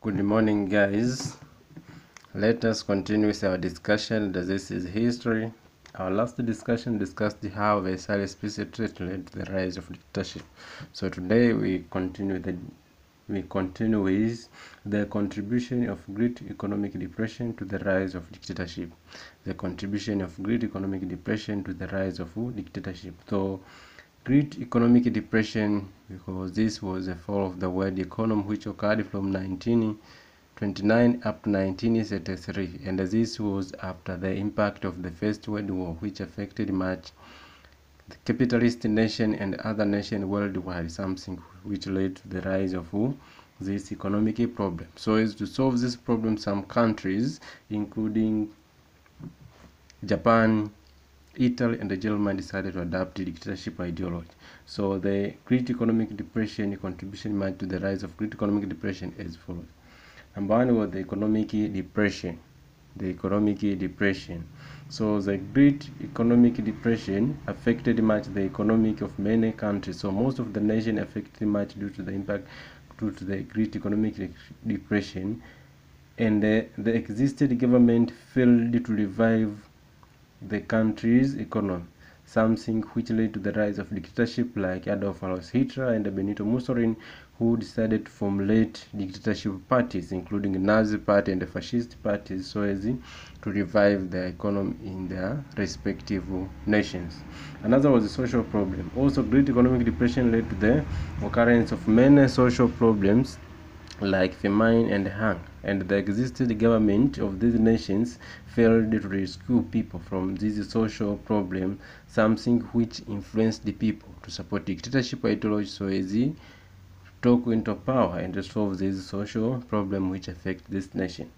Good morning, guys. Let us continue with our discussion. This is history. Our last discussion discussed how Versailles Peace Treaty led to the rise of dictatorship. So today we continue with the contribution of Great Economic Depression to the rise of dictatorship. The contribution of Great Economic Depression to the rise of dictatorship. So Great Economic Depression, because this was the fall of the world economy, which occurred from 1929 up to 1933, and this was after the impact of the First World War, which affected much the capitalist nation and other nations worldwide, something which led to the rise of this economic problem. So as to solve this problem, some countries, including Japan, Italy, and Germany, decided to adopt the dictatorship ideology. So the Great Economic Depression contribution made to the rise of Great Economic Depression as follows. Number one was the economic depression. So the Great Economic Depression affected much the economic of many countries. So most of the nation affected much due to the impact due to the Great Economic Depression, and the existing government failed to revive the country's economy, something which led to the rise of dictatorship like Adolf Hitler and Benito Mussolini, who decided to formulate dictatorship parties, including the Nazi party and the fascist parties, so as to revive the economy in their respective nations. Another was the social problem. Also, Great Economic Depression led to the occurrence of many social problems like famine and hunger, and the existing government of these nations failed to rescue people from this social problem, something which influenced the people to support dictatorship ideology so as to talk into power and solve this social problem which affect this nation.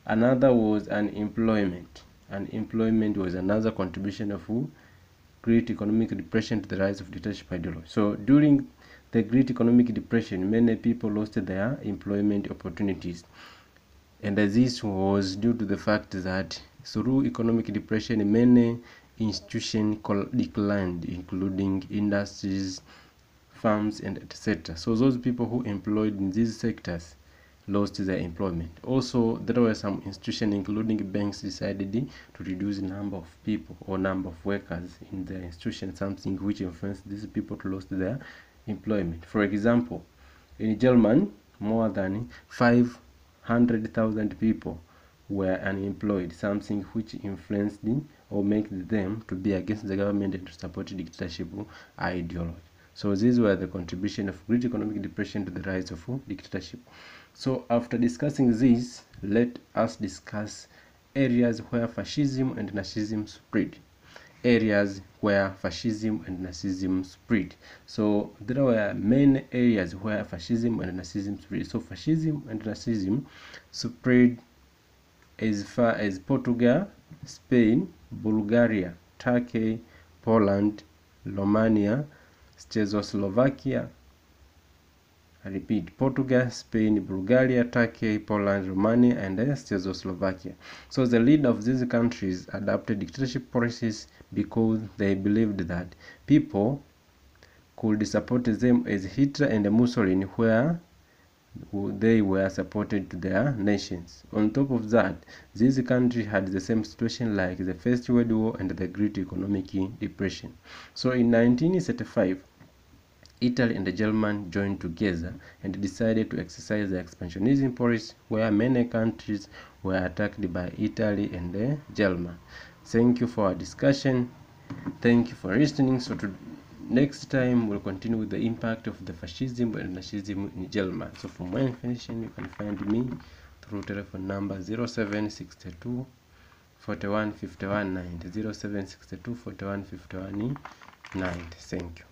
Another was unemployment. Unemployment was another contribution of Great Economic Depression to the rise of dictatorship ideology. So during the Great Economic Depression, many people lost their employment opportunities, and this was due to the fact that through economic depression, many institutions declined, including industries, farms, and etc. So those people who employed in these sectors lost their employment. Also, there were some institutions, including banks, decided to reduce the number of people or number of workers in the institution, something which influenced these people to lose their employment. For example, in Germany, more than 500,000 people were unemployed, something which influenced or made them to be against the government and to support dictatorship ideology. So these were the contribution of Great Economic Depression to the rise of dictatorship. So after discussing this, let us discuss areas where fascism and Nazism spread. Areas where fascism and Nazism spread. So there were many areas where fascism and Nazism spread. So fascism and Nazism spread as far as Portugal, Spain, Bulgaria, Turkey, Poland, Romania, Czechoslovakia. I repeat: Portugal, Spain, Bulgaria, Turkey, Poland, Romania, and Czechoslovakia. So the leader of these countries adopted dictatorship policies because they believed that people could support them as Hitler and Mussolini, where they were supported to their nations. On top of that, these countries had the same situation like the First World War and the Great Economic Depression. So in 1935, Italy and Germany joined together and decided to exercise the expansionism policy, where many countries were attacked by Italy and Germany. Thank you for our discussion. Thank you for listening. So next time we'll continue with the impact of the fascism and Nazism in Germany. So for more information, you can find me through telephone number 0762 41 51 90, 0762 41 51 90. Thank you.